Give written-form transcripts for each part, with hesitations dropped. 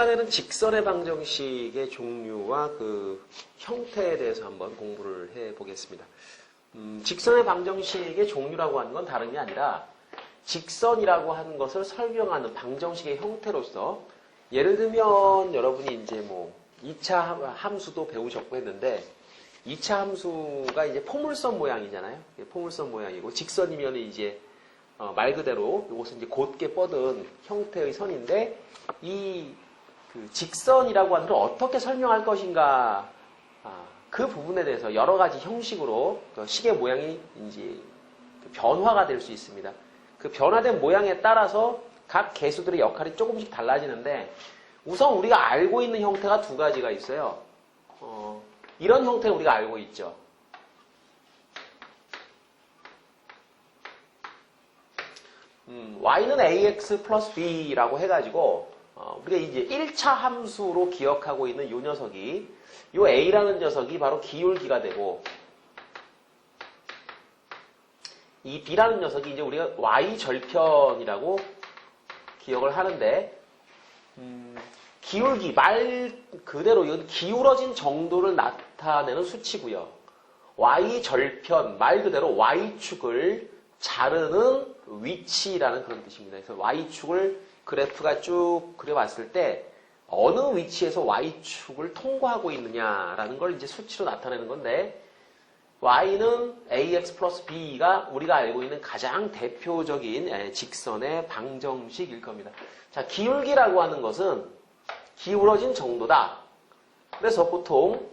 시간에는 직선의 방정식의 종류와 그 형태에 대해서 한번 공부를 해 보겠습니다. 직선의 방정식의 종류라고 하는 건 다름이 아니라 직선이라고 하는 것을 설명하는 방정식의 형태로서, 예를 들면 여러분이 이제 뭐 2차 함수도 배우셨고 했는데, 2차 함수가 이제 포물선 모양이잖아요. 포물선 모양이고, 직선이면 이제 말 그대로 이것은 이제 곧게 뻗은 형태의 선인데, 그 직선이라고 하는 걸 어떻게 설명할 것인가, 그 부분에 대해서 여러 가지 형식으로 그 식의 모양이 이제 변화가 될 수 있습니다. 그 변화된 모양에 따라서 각 개수들의 역할이 조금씩 달라지는데, 우선 우리가 알고 있는 형태가 두 가지가 있어요. 이런 형태를 우리가 알고 있죠. y는 ax 플러스 b라고 해가지고 우리가 이제 1차 함수로 기억하고 있는 이 녀석이, 이 a라는 녀석이 바로 기울기가 되고, 이 b라는 녀석이 이제 우리가 y 절편이라고 기억을 하는데, 기울기, 말 그대로 이건 기울어진 정도를 나타내는 수치고요. y 절편, 말 그대로 y축을 자르는 위치라는 그런 뜻입니다. 그래서 y축을 그래프가 쭉 그려봤을 때 어느 위치에서 y축을 통과하고 있느냐라는 걸 이제 수치로 나타내는 건데, y는 ax 플러스 b가 우리가 알고 있는 가장 대표적인 직선의 방정식일 겁니다. 자, 기울기라고 하는 것은 기울어진 정도다. 그래서 보통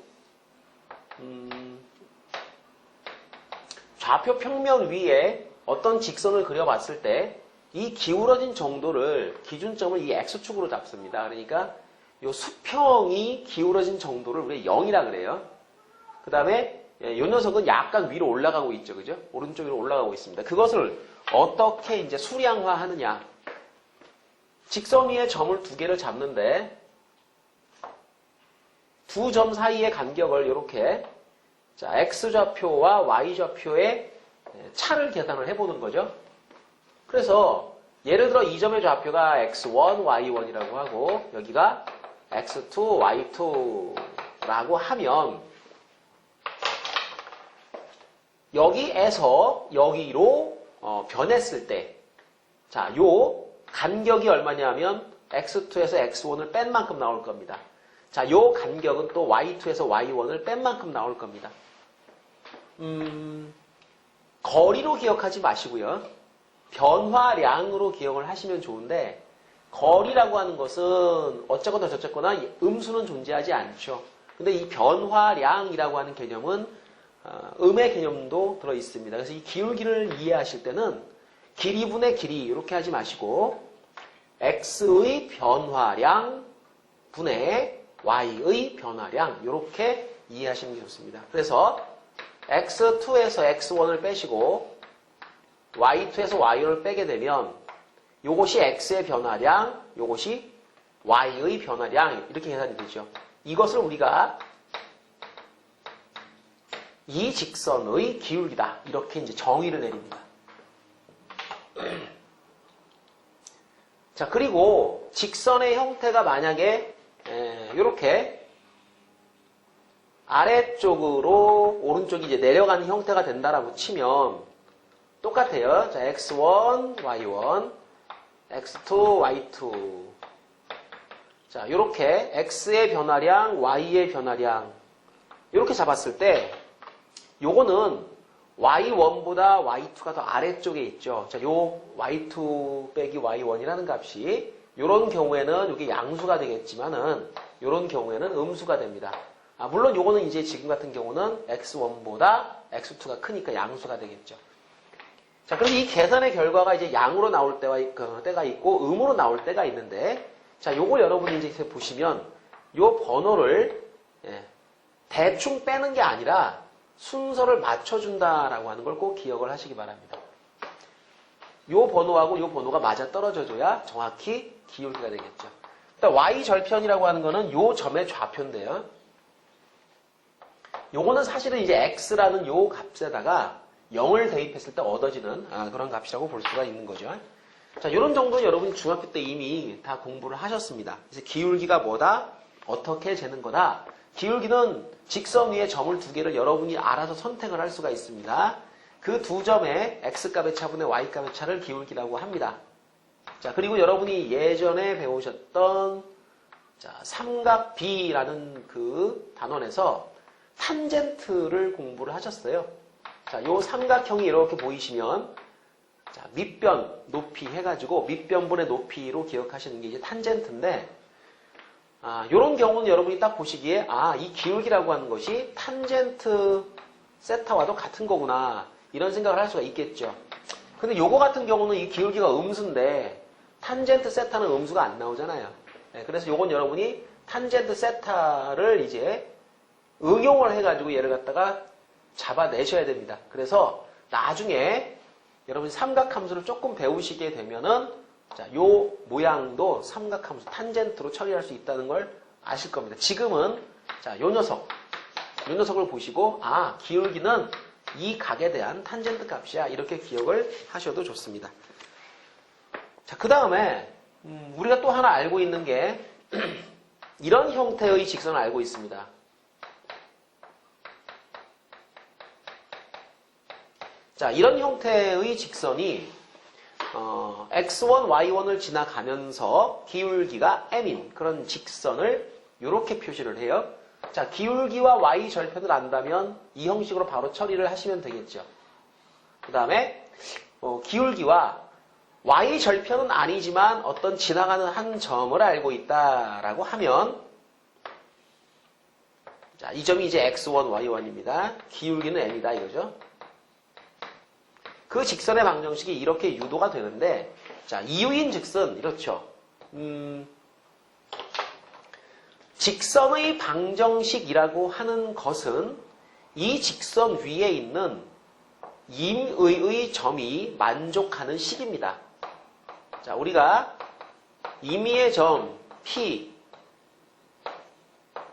좌표 평면 위에 어떤 직선을 그려봤을 때 이 기울어진 정도를, 기준점을 이 x축으로 잡습니다. 그러니까 이 수평이 기울어진 정도를 우리가 0이라 그래요. 그 다음에 이 녀석은 약간 위로 올라가고 있죠. 그죠? 오른쪽 위로 올라가고 있습니다. 그것을 어떻게 이제 수량화하느냐. 직선 위에 점을 두 개를 잡는데, 두 점 사이의 간격을 이렇게, 자, x좌표와 y좌표의 차를 계산을 해보는 거죠. 그래서 예를 들어 이 점의 좌표가 x1, y1이라고 하고 여기가 x2, y2라고 하면, 여기에서 여기로 변했을 때, 자, 요 간격이 얼마냐면 x2에서 x1을 뺀 만큼 나올 겁니다. 자, 요 간격은 또 y2에서 y1을 뺀 만큼 나올 겁니다. 거리로 기억하지 마시고요. 변화량으로 기억을 하시면 좋은데, 거리라고 하는 것은 어쨌거나 저쨌거나 음수는 존재하지 않죠. 근데 이 변화량이라고 하는 개념은 음의 개념도 들어 있습니다. 그래서 이 기울기를 이해하실 때는 길이분의 길이 이렇게 하지 마시고 x의 변화량 분의 y의 변화량, 이렇게 이해하시는 게 좋습니다. 그래서 x2에서 x1을 빼시고 y2에서 y1을 빼게 되면 요것이 x의 변화량, 요것이 y의 변화량, 이렇게 계산이 되죠. 이것을 우리가 이 직선의 기울기다, 이렇게 이제 정의를 내립니다. 자, 그리고 직선의 형태가 만약에 이렇게 아래쪽으로 오른쪽이 이제 내려가는 형태가 된다라고 치면 똑같아요. 자, x1, y1, x2, y2. 자, 이렇게 x의 변화량, y의 변화량 이렇게 잡았을 때 요거는 y1보다 y2가 더 아래쪽에 있죠. 자, 요 y2 빼기 y1이라는 값이 요런 경우에는 이게 양수가 되겠지만은 요런 경우에는 음수가 됩니다. 물론 요거는 이제 지금 같은 경우는 x1보다 x2가 크니까 양수가 되겠죠. 자, 그런데 이 계산의 결과가 이제 양으로 나올 때가 있고 음으로 나올 때가 있는데, 자, 요걸 여러분이 이제 보시면 요 번호를 대충 빼는 게 아니라 순서를 맞춰준다라고 하는 걸 꼭 기억을 하시기 바랍니다. 요 번호하고 요 번호가 맞아 떨어져줘야 정확히 기울기가 되겠죠. 일단 y 절편이라고 하는 거는 요 점의 좌표인데요. 요거는 사실은 이제 x라는 요 값에다가 0을 대입했을 때 얻어지는 그런 값이라고 볼 수가 있는 거죠. 자, 이런 정도는 여러분이 중학교 때 이미 다 공부를 하셨습니다. 그래서 기울기가 뭐다? 어떻게 재는 거다? 기울기는 직선 위에 점을 두 개를 여러분이 알아서 선택을 할 수가 있습니다. 그 두 점의 x값의 차분의 y값의 차를 기울기라고 합니다. 자, 그리고 여러분이 예전에 배우셨던 자, 삼각 B라는 그 단원에서 탄젠트를 공부를 하셨어요. 자, 요 삼각형이 이렇게 보이시면 자, 밑변 높이 해가지고 밑변분의 높이로 기억하시는 게 이제 탄젠트인데 요런 경우는 여러분이 딱 보시기에 이 기울기라고 하는 것이 탄젠트 세타와도 같은 거구나 이런 생각을 할 수가 있겠죠. 근데 요거 같은 경우는 이 기울기가 음수인데 탄젠트 세타는 음수가 안 나오잖아요. 네, 그래서 요건 여러분이 탄젠트 세타를 이제 응용을 해가지고 얘를 갖다가 잡아내셔야 됩니다. 그래서 나중에 여러분이 삼각함수를 조금 배우시게 되면은 자, 요 모양도 삼각함수 탄젠트로 처리할 수 있다는 걸 아실 겁니다. 지금은 자, 요 녀석을 보시고 기울기는 이 각에 대한 탄젠트 값이야 이렇게 기억을 하셔도 좋습니다. 자, 그 다음에 우리가 또 하나 알고 있는 게 이런 형태의 직선을 알고 있습니다. 자, 이런 형태의 직선이 x1, y1을 지나가면서 기울기가 m인 그런 직선을 이렇게 표시를 해요. 자, 기울기와 y 절편을 안다면 이 형식으로 바로 처리를 하시면 되겠죠. 그 다음에 기울기와 y 절편은 아니지만 어떤 지나가는 한 점을 알고 있다라고 하면 자, 이 점이 이제 x1, y1입니다. 기울기는 m이다 이거죠. 그 직선의 방정식이 이렇게 유도가 되는데 자, 이유인 즉슨 이렇죠. 직선의 방정식이라고 하는 것은 이 직선 위에 있는 임의의 점이 만족하는 식입니다. 자, 우리가 임의의 점 P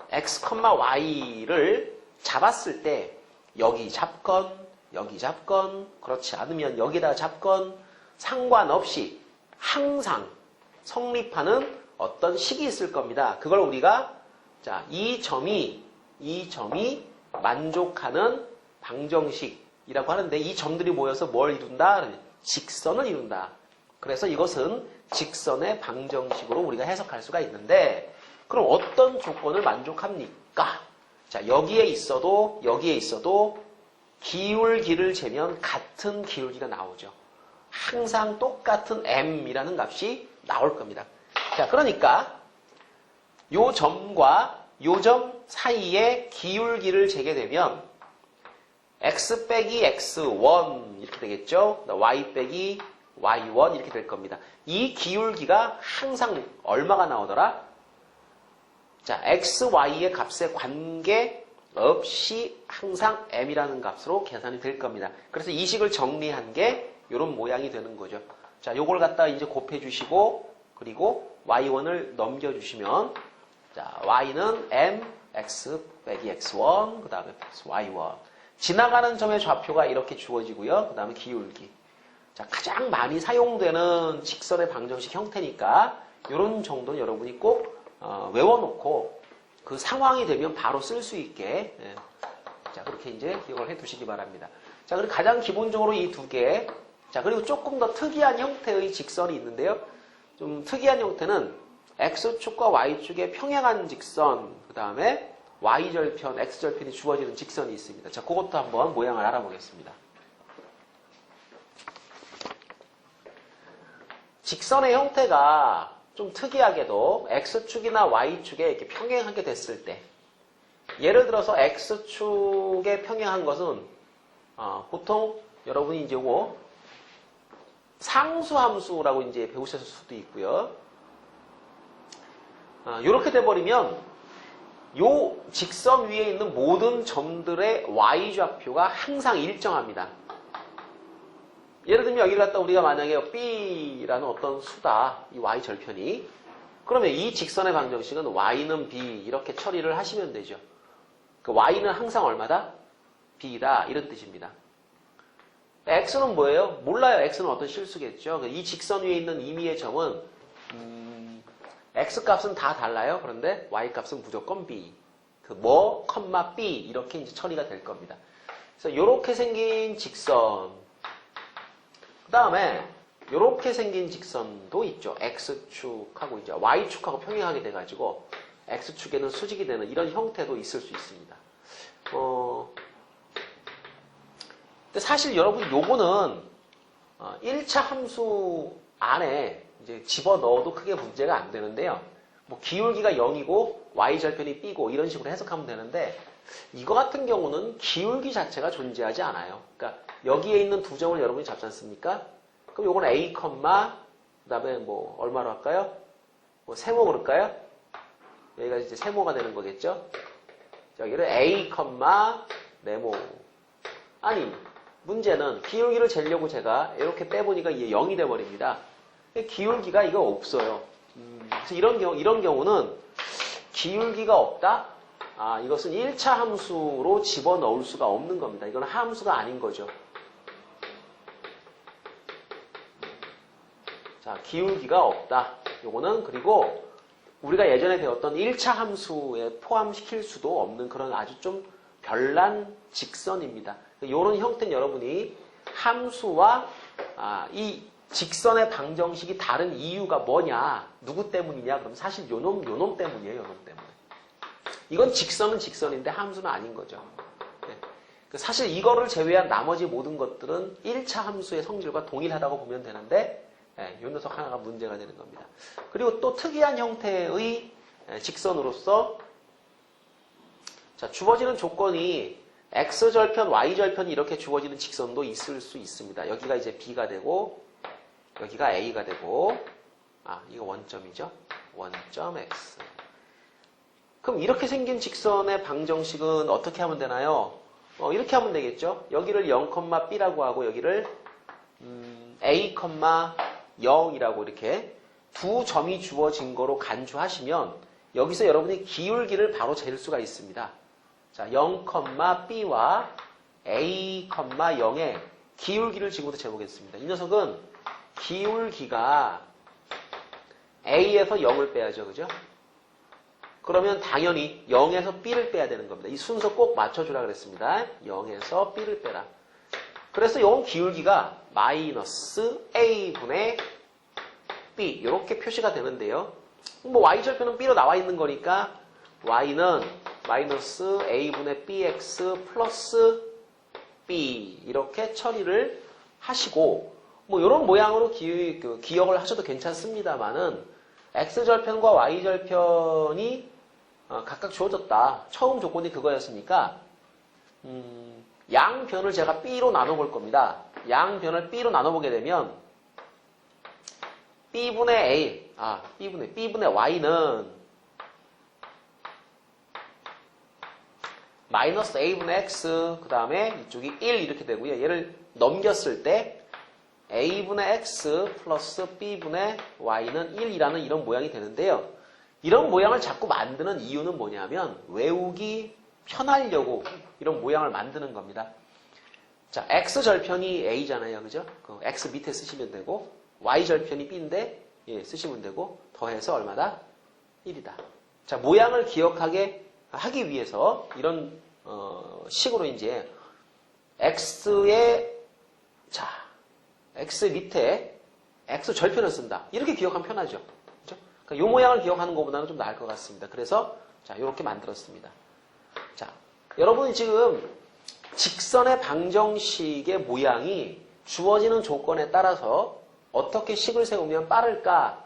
x, y를 잡았을 때 여기 잡건 여기 잡건 그렇지 않으면 여기다 잡건 상관없이 항상 성립하는 어떤 식이 있을 겁니다. 그걸 우리가 자, 이 점이 만족하는 방정식이라고 하는데 이 점들이 모여서 뭘 이룬다? 직선을 이룬다. 그래서 이것은 직선의 방정식으로 우리가 해석할 수가 있는데 그럼 어떤 조건을 만족합니까? 자, 여기에 있어도 기울기를 재면 같은 기울기가 나오죠. 항상 똑같은 m이라는 값이 나올 겁니다. 자, 그러니까 요 점과 요 점 사이에 기울기를 재게 되면 x 빼기 x1 이렇게 되겠죠. y 빼기 y1 이렇게 될 겁니다. 이 기울기가 항상 얼마가 나오더라? 자, x, y의 값에 관계 없이 항상 m이라는 값으로 계산이 될 겁니다. 그래서 이 식을 정리한 게 이런 모양이 되는 거죠. 자, 요걸 갖다 이제 곱해 주시고 그리고 y1을 넘겨 주시면 자, y는 m x 빼기 x1 그 다음에 y1 지나가는 점의 좌표가 이렇게 주어지고요. 그 다음에 기울기. 자, 가장 많이 사용되는 직선의 방정식 형태니까 이런 정도는 여러분이 꼭 외워놓고 그 상황이 되면 바로 쓸 수 있게 자, 그렇게 이제 기억을 해 두시기 바랍니다. 자, 그리고 가장 기본적으로 이 두 개. 자, 그리고 조금 더 특이한 형태의 직선이 있는데요. 좀 특이한 형태는 x축과 y축의 평행한 직선, 그 다음에 y절편, x절편이 주어지는 직선이 있습니다. 자, 그것도 한번 모양을 알아보겠습니다. 직선의 형태가 좀 특이하게도 x축이나 y축에 이렇게 평행하게 됐을 때 예를 들어서 x축에 평행한 것은 보통 여러분이 이제 요거 상수함수라고 이제 배우셨을 수도 있고요. 이렇게 돼버리면 요 직선 위에 있는 모든 점들의 y좌표가 항상 일정합니다. 예를 들면 여기를 갖다 우리가 만약에 B라는 어떤 수다, 이 Y절편이. 그러면 이 직선의 방정식은 Y는 B 이렇게 처리를 하시면 되죠. 그 Y는 항상 얼마다? B다 이런 뜻입니다. x는 뭐예요? 몰라요. x는 어떤 실수겠죠. 이 직선 위에 있는 임의의 점은 x 값은 다 달라요. 그런데 y 값은 무조건 b. 그 뭐, 컴마 b 이렇게 이제 처리가 될 겁니다. 그래서 이렇게 생긴 직선. 그 다음에 이렇게 생긴 직선도 있죠. x축하고 이제 y축하고 평행하게 돼가지고 x축에는 수직이 되는 이런 형태도 있을 수 있습니다. 근데 사실 여러분 요거는 1차 함수 안에 이제 집어넣어도 크게 문제가 안 되는데요. 뭐 기울기가 0이고 y절편이 b고 이런 식으로 해석하면 되는데 이거 같은 경우는 기울기 자체가 존재하지 않아요. 그러니까 여기에 있는 두 점을 여러분이 잡지 않습니까? 그럼 요거는 a, 그다음에 뭐 얼마로 할까요? 뭐 세모 그럴까요? 여기가 이제 세모가 되는 거겠죠? 여기를 a, 네모. 아니 문제는 기울기를 재려고 제가 이렇게 빼보니까 이게 0이 돼버립니다. 기울기가 이거 없어요. 그래서 이런 경우는 기울기가 없다? 아, 이것은 1차 함수로 집어넣을 수가 없는 겁니다. 이건 함수가 아닌 거죠. 자, 기울기가 없다. 요거는 그리고 우리가 예전에 배웠던 1차 함수에 포함시킬 수도 없는 그런 아주 좀 별난 직선입니다. 이런 형태는 여러분이 함수와 이 직선의 방정식이 다른 이유가 뭐냐, 누구 때문이냐, 그럼 사실 요놈 때문이에요, 요놈 때문에. 이건 직선은 직선인데 함수는 아닌 거죠. 네. 사실 이거를 제외한 나머지 모든 것들은 1차 함수의 성질과 동일하다고 보면 되는데, 네, 요 녀석 하나가 문제가 되는 겁니다. 그리고 또 특이한 형태의 직선으로서, 자, 주어지는 조건이 x절편, y절편이 이렇게 주어지는 직선도 있을 수 있습니다. 여기가 이제 b가 되고, 여기가 a가 되고, 이거 원점이죠. 원점 x. 그럼 이렇게 생긴 직선의 방정식은 어떻게 하면 되나요? 이렇게 하면 되겠죠. 여기를 0,b라고 하고 여기를 a, 0이라고 이렇게 두 점이 주어진 거로 간주하시면 여기서 여러분이 기울기를 바로 잴 수가 있습니다. 자, 0,b와 a, 0의 기울기를 지금부터 재보겠습니다. 이 녀석은 기울기가 a에서 0을 빼야죠. 그죠? 그러면 당연히 0에서 b를 빼야 되는 겁니다. 이 순서 꼭 맞춰주라 그랬습니다. 0에서 b를 빼라. 그래서 이건 기울기가 마이너스 a분의 b 이렇게 표시가 되는데요. 뭐 y절편은 b로 나와 있는 거니까 y는 마이너스 a분의 bx 플러스 b 이렇게 처리를 하시고 뭐 이런 모양으로 기억을 하셔도 괜찮습니다만은 x절편과 y절편이 각각 주어졌다. 처음 조건이 그거였으니까 양변을 제가 b로 나눠볼 겁니다. 양변을 b로 나눠보게 되면 b분의 y는 마이너스 a분의 x 그 다음에 이쪽이 1 이렇게 되고요. 얘를 넘겼을 때 a분의 x 플러스 b분의 y는 1이라는 이런 모양이 되는데요. 이런 모양을 자꾸 만드는 이유는 뭐냐면 외우기 편하려고 이런 모양을 만드는 겁니다. 자, x절편이 a잖아요. 그죠? 그 x 밑에 쓰시면 되고 y절편이 b인데 쓰시면 되고 더해서 얼마다? 1이다. 자, 모양을 기억하게 하기 위해서 이런 식으로 이제 x 밑에 x절편을 쓴다. 이렇게 기억하면 편하죠. 그렇죠? 그러니까 이 모양을 기억하는 것보다는 좀 나을 것 같습니다. 그래서 자, 이렇게 만들었습니다. 자, 여러분이 지금 직선의 방정식의 모양이 주어지는 조건에 따라서 어떻게 식을 세우면 빠를까?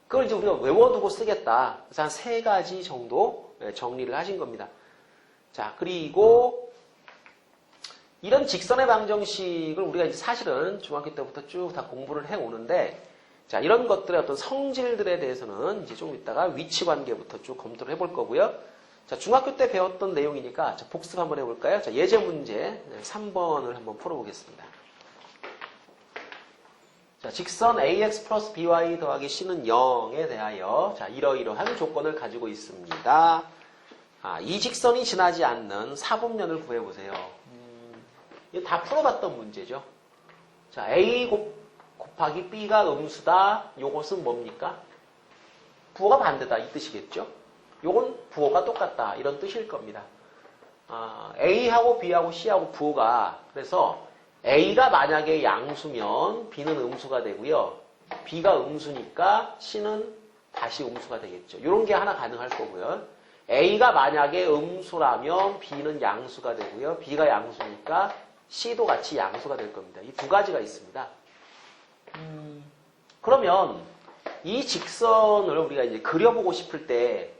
그걸 이제 우리가 외워두고 쓰겠다. 그래서 한 3가지 정도 정리를 하신 겁니다. 자, 그리고 이런 직선의 방정식을 우리가 이제 사실은 중학교 때부터 쭉 다 공부를 해오는데, 자, 이런 것들의 어떤 성질들에 대해서는 이제 좀 이따가 위치 관계부터 쭉 검토를 해볼 거고요. 자, 중학교 때 배웠던 내용이니까 자, 복습 한번 해볼까요? 자, 예제 문제 3번을 한번 풀어보겠습니다. 자, 직선 ax 플러스 by 더하기 c는 0에 대하여 자, 이러이러한 조건을 가지고 있습니다. 이 직선이 지나지 않는 사분면을 구해보세요. 이거 다 풀어봤던 문제죠. 자, A 곱하기 B가 음수다. 요것은 뭡니까? 부호가 반대다. 이 뜻이겠죠? 요건 부호가 똑같다. 이런 뜻일 겁니다. A하고 B하고 C하고 부호가 그래서 A가 만약에 양수면 B는 음수가 되고요. B가 음수니까 C는 다시 음수가 되겠죠. 이런 게 하나 가능할 거고요. A가 만약에 음수라면 B는 양수가 되고요. B가 양수니까 C도 같이 양수가 될 겁니다. 이 두 가지가 있습니다. 그러면 이 직선을 우리가 이제 그려보고 싶을 때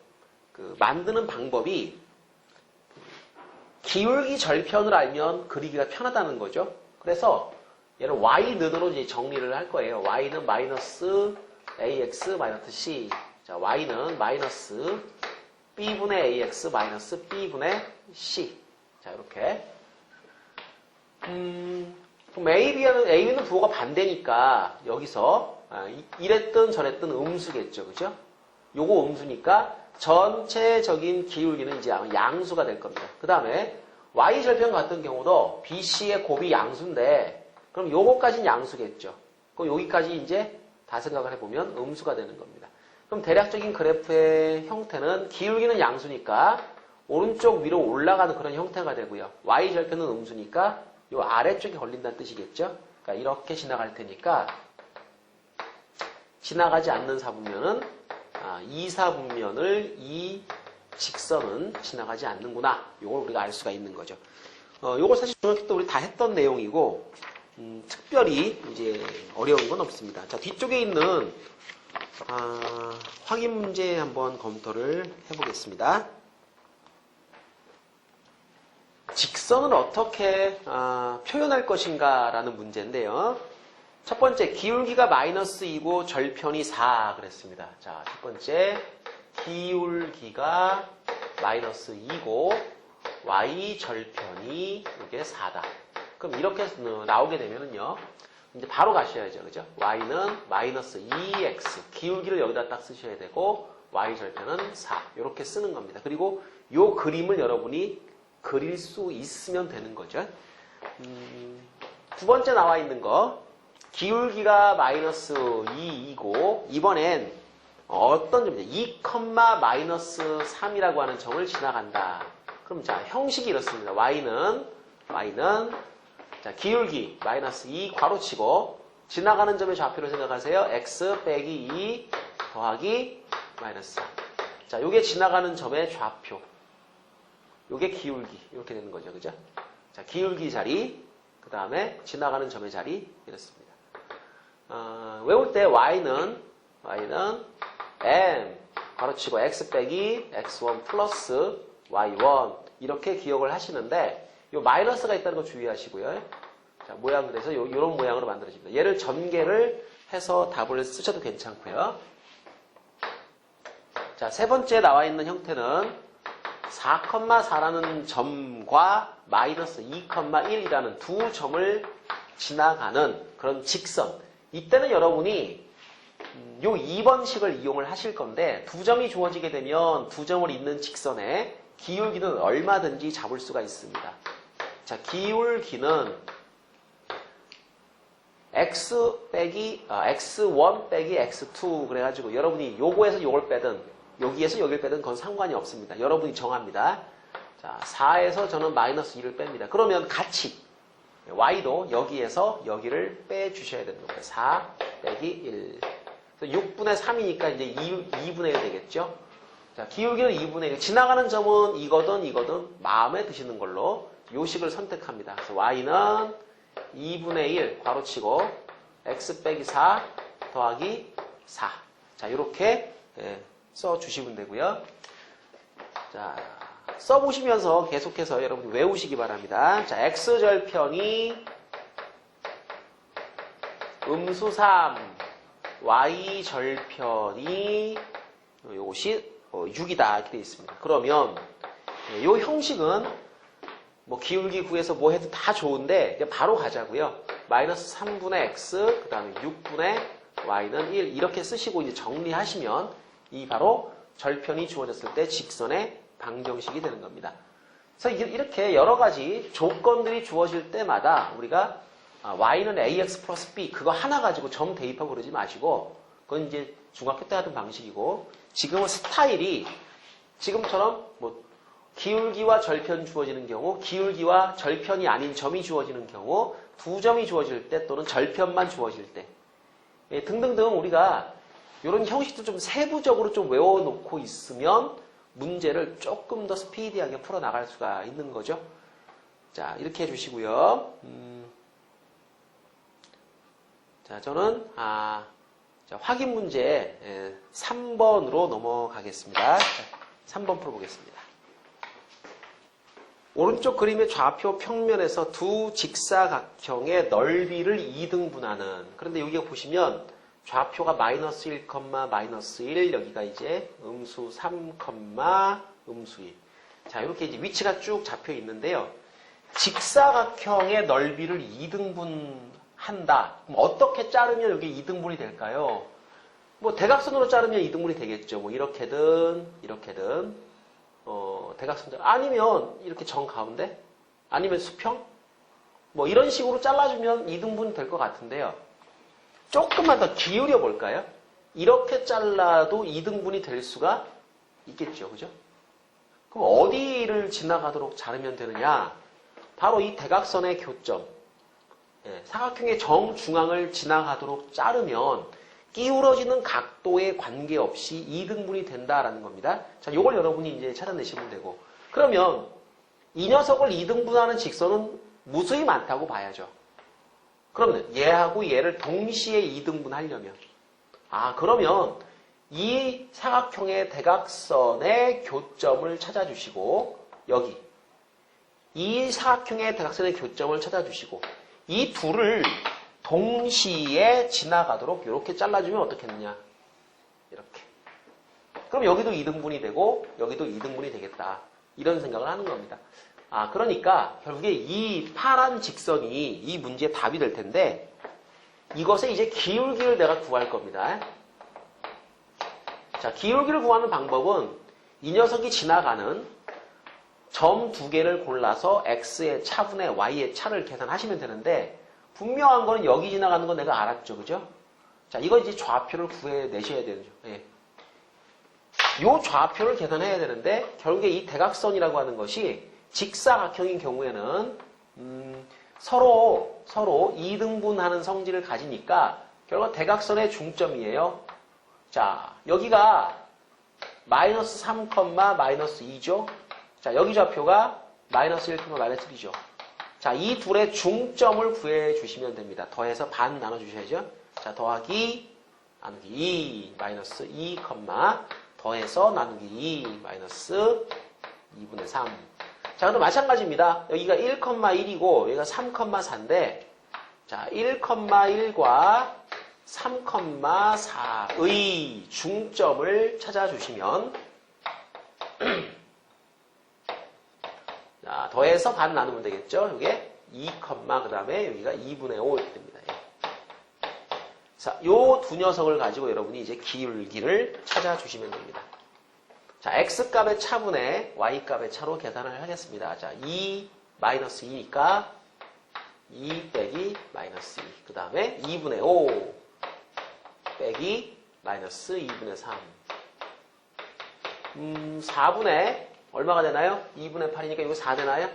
만드는 방법이 기울기 절편을 알면 그리기가 편하다는 거죠. 그래서 얘를 y는으로 이제 정리를 할 거예요. y는 마이너스 ax 마이너스 c. 자, y는 마이너스 b분의 ax 마이너스 b분의 c. 자, 이렇게. 그럼 a는 부호가 반대니까 여기서 이랬든 저랬든 음수겠죠. 그죠? 요거 음수니까 전체적인 기울기는 이제 양수가 될 겁니다. 그 다음에 y절편 같은 경우도 BC의 곱이 양수인데 그럼 요거까지는 양수겠죠. 그럼 여기까지 이제 다 생각을 해보면 음수가 되는 겁니다. 그럼 대략적인 그래프의 형태는 기울기는 양수니까 오른쪽 위로 올라가는 그런 형태가 되고요. y절편은 음수니까 요 아래쪽에 걸린다는 뜻이겠죠. 그러니까 이렇게 지나갈 테니까 지나가지 않는 사분면은 이 사분면을 이 직선은 지나가지 않는구나. 이걸 우리가 알 수가 있는 거죠. 이걸 사실 중학교 때 우리 다 했던 내용이고 특별히 이제 어려운 건 없습니다. 자, 뒤쪽에 있는 확인 문제 한번 검토를 해보겠습니다. 직선을 어떻게 표현할 것인가 라는 문제인데요. 첫 번째, 기울기가 마이너스 2고 절편이 4 그랬습니다. 자, 첫 번째, 기울기가 마이너스 2고 y 절편이 이게 4다. 그럼 이렇게 나오게 되면은요, 이제 바로 가셔야죠. 그죠? y는 마이너스 2x, 기울기를 여기다 딱 쓰셔야 되고, y 절편은 4. 이렇게 쓰는 겁니다. 그리고 요 그림을 여러분이 그릴 수 있으면 되는 거죠. 두 번째 나와 있는 거, 기울기가 마이너스 2이고 이번엔 어떤 점이냐 2, 마이너스 3이라고 하는 점을 지나간다. 그럼 자, 형식이 이렇습니다. y는 자, 기울기 마이너스 2 괄호치고 지나가는 점의 좌표를 생각하세요. x 빼기 2 더하기 마이너스 3. 자, 요게 지나가는 점의 좌표. 요게 기울기. 이렇게 되는 거죠. 그죠? 자, 기울기 자리, 그 다음에 지나가는 점의 자리, 이렇습니다. 외울 때 y는 m 괄호치고 x 빼기 x1 플러스 y1 이렇게 기억을 하시는데 요 마이너스가 있다는 거 주의하시고요. 자, 모양 그래서 요런 모양으로 만들어집니다. 얘를 전개를 해서 답을 쓰셔도 괜찮고요. 자, 세 번째 나와 있는 형태는 4,4라는 점과 마이너스 2,1이라는 두 점을 지나가는 그런 직선. 이때는 여러분이 요 2번식을 이용을 하실 건데 두 점이 주어지게 되면 두 점을 잇는 직선의 기울기는 얼마든지 잡을 수가 있습니다. 자, 기울기는 x1 빼기 x2 그래가지고 여러분이 요거에서 요걸 빼든 여기에서 여기를 빼든 그건 상관이 없습니다. 여러분이 정합니다. 자, 4에서 저는 마이너스 2를 뺍니다. 그러면 같이 y도 여기에서 여기를 빼주셔야 되는 겁니다. 4 빼기 1. 6분의 3이니까 이제 2분의 1 되겠죠? 자, 기울기는 2분의 1. 지나가는 점은 이거든 마음에 드시는 걸로 요식을 선택합니다. 그래서 y는 2분의 1 괄호치고 x 빼기 4 더하기 4. 자, 이렇게 써주시면 되고요. 자, 써보시면서 계속해서 여러분 외우시기 바랍니다. 자, x절편이 음수 3, y절편이 요것이 6이다 이렇게 되어 있습니다. 그러면 이 형식은 뭐 기울기 구해서 뭐 해도 다 좋은데 바로 가자고요. 마이너스 3분의 x 그 다음에 6분의 y는 1 이렇게 쓰시고 이제 정리하시면 이 바로 절편이 주어졌을 때 직선의 방정식이 되는 겁니다. 그래서 이렇게 여러 가지 조건들이 주어질 때마다 우리가 y는 ax 플러스 b 그거 하나 가지고 점 대입하고 그러지 마시고 그건 이제 중학교 때 하던 방식이고 지금은 스타일이 지금처럼 뭐 기울기와 절편 주어지는 경우 기울기와 절편이 아닌 점이 주어지는 경우 두 점이 주어질 때 또는 절편만 주어질 때 등등등 우리가 이런 형식도 좀 세부적으로 좀 외워놓고 있으면 문제를 조금 더 스피디하게 풀어나갈 수가 있는 거죠. 자, 이렇게 해주시고요. 자, 저는 자, 확인 문제 3번으로 넘어가겠습니다. 3번 풀어보겠습니다. 오른쪽 그림의 좌표 평면에서 두 직사각형의 넓이를 2등분하는 그런데 여기가 보시면 좌표가 마이너스 1, 마이너스 1 여기가 이제 음수 3, 음수 1 자 이렇게 이제 위치가 쭉 잡혀 있는데요. 직사각형의 넓이를 2등분한다. 그럼 어떻게 자르면 여기 2등분이 될까요? 뭐 대각선으로 자르면 2등분이 되겠죠. 뭐 이렇게든 대각선 아니면 이렇게 정 가운데 아니면 수평 뭐 이런 식으로 잘라주면 2등분 될 것 같은데요. 조금만 더 기울여 볼까요? 이렇게 잘라도 2등분이 될 수가 있겠죠. 그죠? 그럼 어디를 지나가도록 자르면 되느냐? 바로 이 대각선의 교점 사각형의 정중앙을 지나가도록 자르면 기울어지는 각도에 관계없이 2등분이 된다라는 겁니다. 자, 요걸 여러분이 이제 찾아내시면 되고. 그러면 이 녀석을 2등분하는 직선은 무수히 많다고 봐야죠. 그러면 얘하고 얘를 동시에 2등분 하려면. 그러면 이 사각형의 대각선의 교점을 찾아주시고, 여기. 이 사각형의 대각선의 교점을 찾아주시고, 이 둘을 동시에 지나가도록 이렇게 잘라주면 어떻겠느냐. 이렇게. 그럼 여기도 2등분이 되고 여기도 2등분이 되겠다. 이런 생각을 하는 겁니다. 그러니까 결국에 이 파란 직선이 이 문제의 답이 될 텐데 이것의 이제 기울기를 내가 구할 겁니다. 자, 기울기를 구하는 방법은 이 녀석이 지나가는 점 두 개를 골라서 x의 차분의 y의 차를 계산하시면 되는데 분명한 거는 여기 지나가는 건 내가 알았죠. 그죠? 자, 이거 이제 좌표를 구해내셔야 되죠. 예. 요 좌표를 계산해야 되는데, 결국에 이 대각선이라고 하는 것이 직사각형인 경우에는, 서로 2등분하는 성질을 가지니까, 결국 대각선의 중점이에요. 자, 여기가 마이너스 3, 마이너스 2죠? 자, 여기 좌표가 마이너스 1, 마이너스 1이죠. 자, 이 둘의 중점을 구해주시면 됩니다. 더해서 반 나눠주셔야죠. 자, 더하기, 나누기 2, 마이너스 2, 더해서 나누기 2, 마이너스 2분의 3. 자, 그럼 마찬가지입니다. 여기가 1,1이고, 여기가 3,4인데, 자, 1,1과 3,4의 중점을 찾아주시면, 자, 더해서 반 나누면 되겠죠? 이게 2, 그 다음에 여기가 2분의 5 이렇게 됩니다. 자, 요 두 녀석을 가지고 여러분이 이제 기울기를 찾아주시면 됩니다. 자, x값의 차분의 y값의 차로 계산을 하겠습니다. 자, 2 마이너스 2니까 2 빼기 마이너스 2. 그 다음에 2분의 5 빼기 마이너스 2분의 3. 4분의 얼마가 되나요? 2분의 8이니까 이거 4 되나요?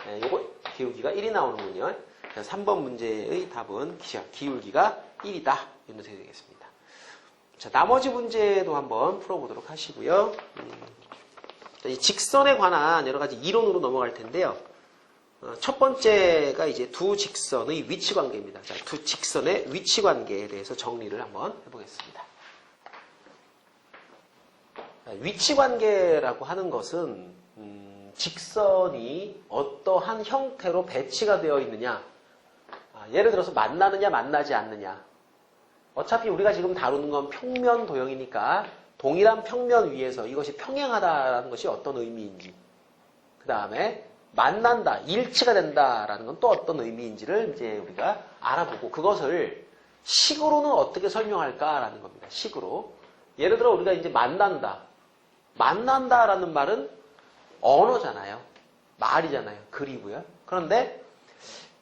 네, 요거 기울기가 1이 나오는군요. 3번 문제의 답은 기울기가 1이다. 이렇게 되겠습니다. 자, 나머지 문제도 한번 풀어보도록 하시고요. 이 직선에 관한 여러 가지 이론으로 넘어갈 텐데요. 첫 번째가 이제 두 직선의 위치 관계입니다. 자, 두 직선의 위치 관계에 대해서 정리를 한번 해보겠습니다. 위치 관계라고 하는 것은 직선이 어떠한 형태로 배치가 되어 있느냐, 예를 들어서 만나느냐 만나지 않느냐. 어차피 우리가 지금 다루는 건 평면 도형이니까 동일한 평면 위에서 이것이 평행하다라는 것이 어떤 의미인지, 그 다음에 만난다, 일치가 된다라는 건 또 어떤 의미인지를 이제 우리가 알아보고 그것을 식으로는 어떻게 설명할까라는 겁니다. 식으로. 예를 들어 우리가 이제 만난다라는 말은 언어잖아요. 말이잖아요. 글이고요. 그런데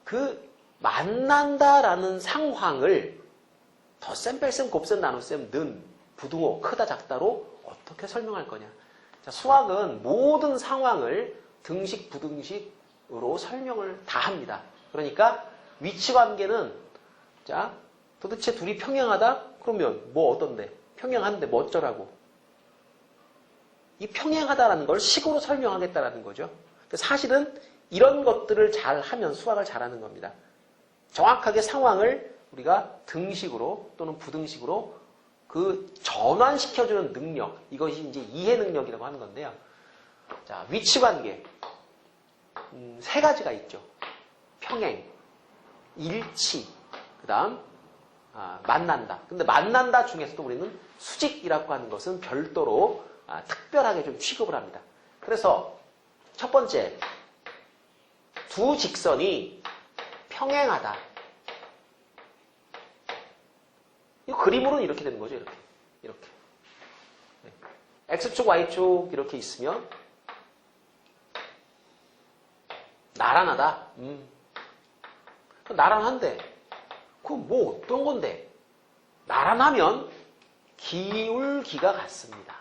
그 만난다라는 상황을 덧셈, 뺄셈, 곱셈, 나눗셈, 는, 부등호, 크다, 작다로 어떻게 설명할 거냐. 자, 수학은 모든 상황을 등식, 부등식으로 설명을 다 합니다. 그러니까 위치관계는 자, 도대체 둘이 평행하다? 그러면 뭐 어떤데? 평행한데 뭐 어쩌라고? 이 평행하다라는 걸 식으로 설명하겠다라는 거죠. 사실은 이런 것들을 잘 하면 수학을 잘하는 겁니다. 정확하게 상황을 우리가 등식으로 또는 부등식으로 그 전환시켜주는 능력, 이것이 이제 이해 능력이라고 하는 건데요. 자, 위치관계. 세 가지가 있죠. 평행, 일치, 그 다음, 만난다. 근데 만난다 중에서도 우리는 수직이라고 하는 것은 별도로 특별하게 좀 취급을 합니다. 그래서 첫 번째, 두 직선이 평행하다. 이 그림으로는 이렇게 되는 거죠. 이렇게. 네. X축, Y축 이렇게 있으면 나란하다. 나란한데 그럼 뭐 어떤 건데? 나란하면 기울기가 같습니다.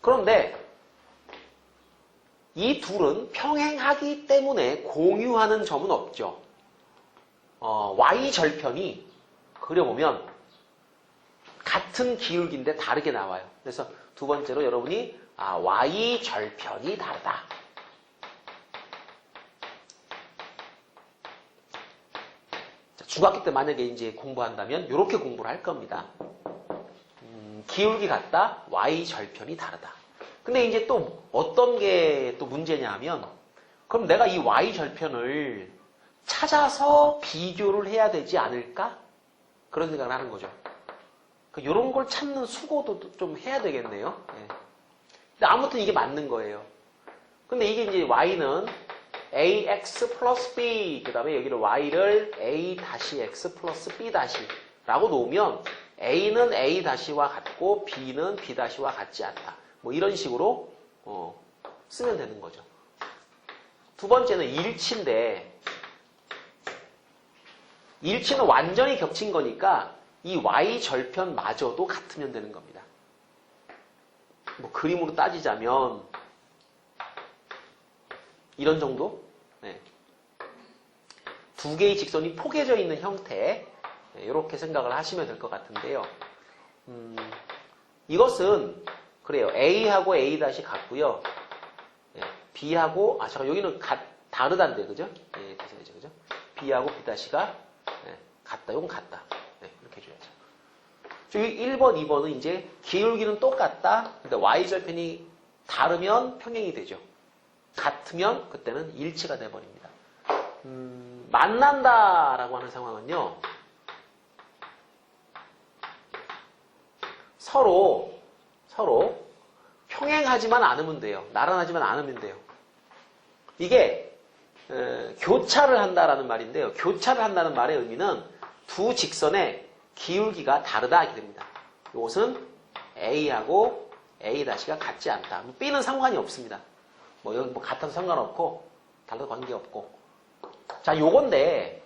그런데 이 둘은 평행하기 때문에 공유하는 점은 없죠. Y절편이 그려보면 같은 기울기인데 다르게 나와요. 그래서 두 번째로 여러분이 Y절편이 다르다. 자, 중학교 때 만약에 이제 공부한다면 이렇게 공부를 할 겁니다. 기울기 같다, Y절편이 다르다. 근데 이제 또 어떤 게 또 문제냐 하면, 그럼 내가 이 Y절편을 찾아서 비교를 해야 되지 않을까? 그런 생각을 하는 거죠. 이런 걸 찾는 수고도 좀 해야 되겠네요. 네. 근데 아무튼 이게 맞는 거예요. 근데 이게 이제 Y는 AX 플러스 B, 그 다음에 여기를 Y를 A-X 플러스 B 라고 놓으면 A는 A-와 같고 B는 B-와 같지 않다. 뭐 이런 식으로 쓰면 되는 거죠. 두 번째는 일치인데, 일치는 완전히 겹친 거니까 이 Y절편마저도 같으면 되는 겁니다. 뭐 그림으로 따지자면 이런 정도? 네. 두 개의 직선이 포개져 있는 형태, 이렇게 생각을 하시면 될 것 같은데요. 이것은 그래요. A하고 A- 같고요. B하고 잠깐 여기는 다르단데, 그죠? 네, 그죠? B하고 B-가 같다. 이건 같다. 네, 이렇게 해줘야죠. 저기 1번, 2번은 이제 기울기는 똑같다. 근데 Y절편이 다르면 평행이 되죠. 같으면 그때는 일치가 돼버립니다. 만난다라고 하는 상황은요. 서로 평행하지만 않으면 돼요. 나란하지만 않으면 돼요. 이게 교차를 한다라는 말인데요. 교차를 한다는 말의 의미는 두 직선의 기울기가 다르다 이렇게 됩니다. 이것은 A하고 A-가 같지 않다. B는 상관이 없습니다. 뭐 여기 뭐 같아도 상관없고 달라도 관계없고. 자, 요건데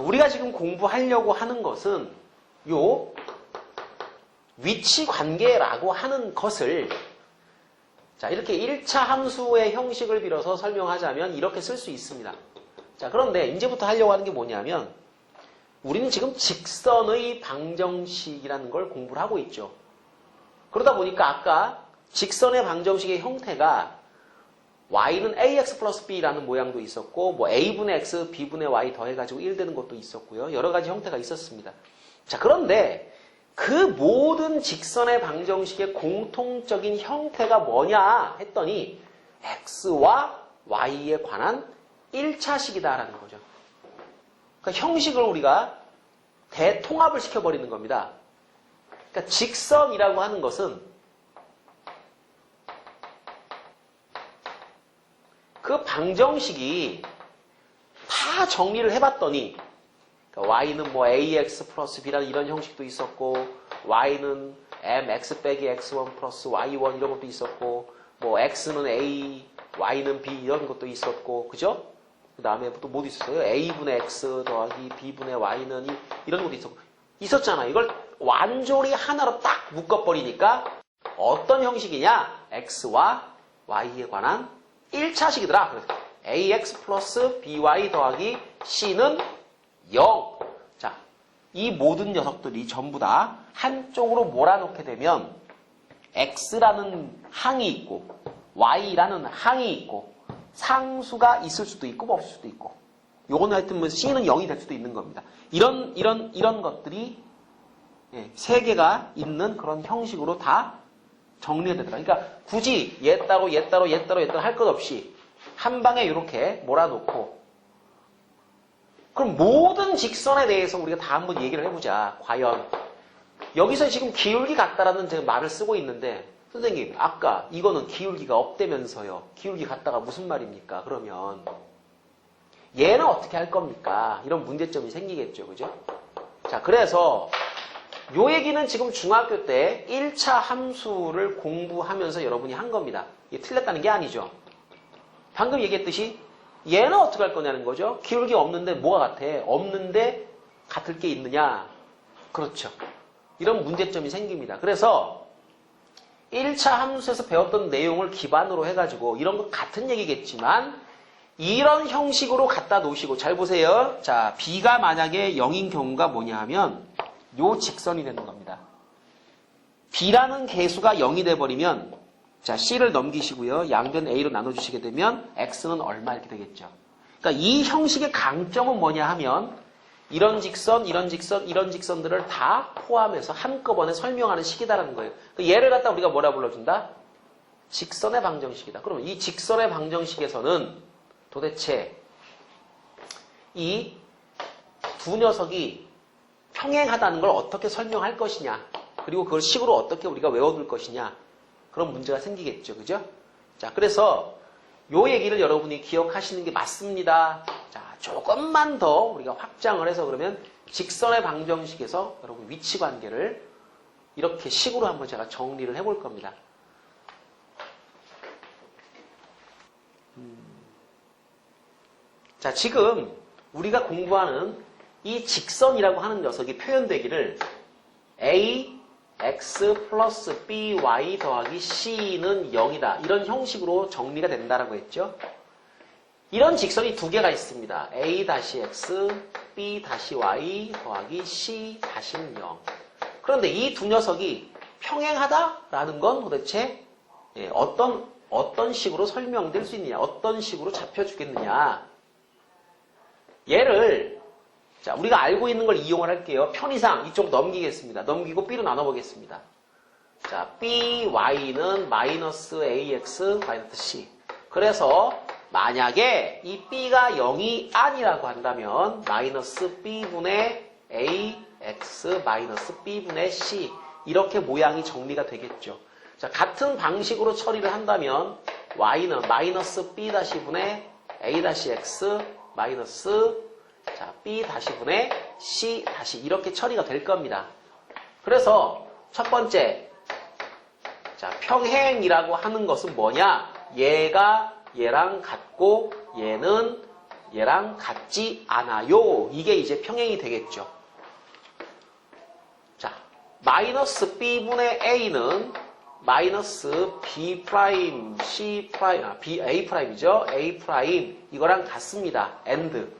우리가 지금 공부하려고 하는 것은 요 위치 관계라고 하는 것을 자, 이렇게 1차 함수의 형식을 빌어서 설명하자면 이렇게 쓸 수 있습니다. 자, 그런데 이제부터 하려고 하는 게 뭐냐면 우리는 지금 직선의 방정식이라는 걸 공부를 하고 있죠. 그러다 보니까 아까 직선의 방정식의 형태가 y는 ax 플러스 b라는 모양도 있었고 뭐 a분의 x, b분의 y 더해가지고 1 되는 것도 있었고요. 여러 가지 형태가 있었습니다. 자, 그런데 그 모든 직선의 방정식의 공통적인 형태가 뭐냐 했더니 x와 y에 관한 1차식이다라는 거죠. 그러니까 형식을 우리가 대통합을 시켜버리는 겁니다. 그러니까 직선이라고 하는 것은 그 방정식이 다 정리를 해봤더니 그러니까 y는 뭐 ax 플러스 b라는 이런 형식도 있었고, y는 mx 빼기 x1 플러스 y1 이런 것도 있었고, 뭐 x는 a, y는 b 이런 것도 있었고, 그죠? 그 다음에 또 뭐도 있었어요? a분의 x 더하기 b분의 y는 이런 것도 있었고, 있었잖아. 이걸 완전히 하나로 딱 묶어버리니까 어떤 형식이냐? x와 y에 관한 1차식이더라. 그래서 ax 플러스 by 더하기 c는 0. 자, 이 모든 녀석들이 전부 다 한쪽으로 몰아놓게 되면 x라는 항이 있고 y라는 항이 있고 상수가 있을 수도 있고 없을 수도 있고, 요거는 하여튼 뭐 c는 0이 될 수도 있는 겁니다. 이런 것들이 세 개가 있는 그런 형식으로 다 정리가 되더라. 그러니까 굳이 얘 따로 할 것 없이 한 방에 이렇게 몰아놓고, 그럼 모든 직선에 대해서 우리가 다 한번 얘기를 해보자. 과연 여기서 지금 기울기 같다라는 제가 말을 쓰고 있는데, 선생님 아까 이거는 기울기가 없다면서요. 기울기 같다가 무슨 말입니까? 그러면 얘는 어떻게 할 겁니까? 이런 문제점이 생기겠죠. 그죠? 자, 그래서 요 얘기는 지금 중학교 때 1차 함수를 공부하면서 여러분이 한 겁니다. 이게 틀렸다는 게 아니죠. 방금 얘기했듯이 얘는 어떻게 할 거냐는 거죠. 기울기 없는데 뭐가 같아? 없는데 같을 게 있느냐? 그렇죠. 이런 문제점이 생깁니다. 그래서 1차 함수에서 배웠던 내용을 기반으로 해가지고 이런 거 같은 얘기겠지만 이런 형식으로 갖다 놓으시고, 잘 보세요. 자, b가 만약에 0인 경우가 뭐냐 하면 요 직선이 되는 겁니다. b라는 개수가 0이 돼버리면, 자, c를 넘기시고요. 양변 a로 나눠주시게 되면 x는 얼마 이렇게 되겠죠. 그러니까 이 형식의 강점은 뭐냐 하면 이런 직선, 이런 직선, 이런 직선들을 다 포함해서 한꺼번에 설명하는 식이다라는 거예요. 얘를 갖다 우리가 뭐라 불러준다? 직선의 방정식이다. 그러면 이 직선의 방정식에서는 도대체 이 두 녀석이 평행하다는 걸 어떻게 설명할 것이냐, 그리고 그걸 식으로 어떻게 우리가 외워둘 것이냐, 그런 문제가 생기겠죠. 그죠? 자, 그래서 요 얘기를 여러분이 기억하시는 게 맞습니다. 자, 조금만 더 우리가 확장을 해서 그러면 직선의 방정식에서 여러분 위치관계를 이렇게 식으로 한번 제가 정리를 해볼 겁니다. 자, 지금 우리가 공부하는 이 직선이라고 하는 녀석이 표현되기를 a, x 플러스 by 더하기 c는 0이다. 이런 형식으로 정리가 된다라고 했죠. 이런 직선이 두 개가 있습니다. a-x, b-y 더하기 c-는 0. 그런데 이 두 녀석이 평행하다라는 건 도대체 어떤 식으로 설명될 수 있느냐, 어떤 식으로 잡혀주겠느냐. 얘를, 자, 우리가 알고 있는 걸 이용을 할게요. 편의상 이쪽 넘기겠습니다. 넘기고 b로 나눠보겠습니다. 자, by는 마이너스 ax 마이너스 c. 그래서 만약에 이 b가 0이 아니라고 한다면 마이너스 b분의 ax 마이너스 b분의 c, 이렇게 모양이 정리가 되겠죠. 자, 같은 방식으로 처리를 한다면 y는 마이너스 b-분의 a-x 마이너스, 자, b-분의 c 이렇게 처리가 될 겁니다. 그래서 첫 번째, 자, 평행이라고 하는 것은 뭐냐? 얘가 얘랑 같고 얘는 얘랑 같지 않아요. 이게 이제 평행이 되겠죠. 자, 마이너스 b분의 a는 마이너스 b 프라임 c 프라임, a 프라임이죠. a 프라임 이거랑 같습니다. and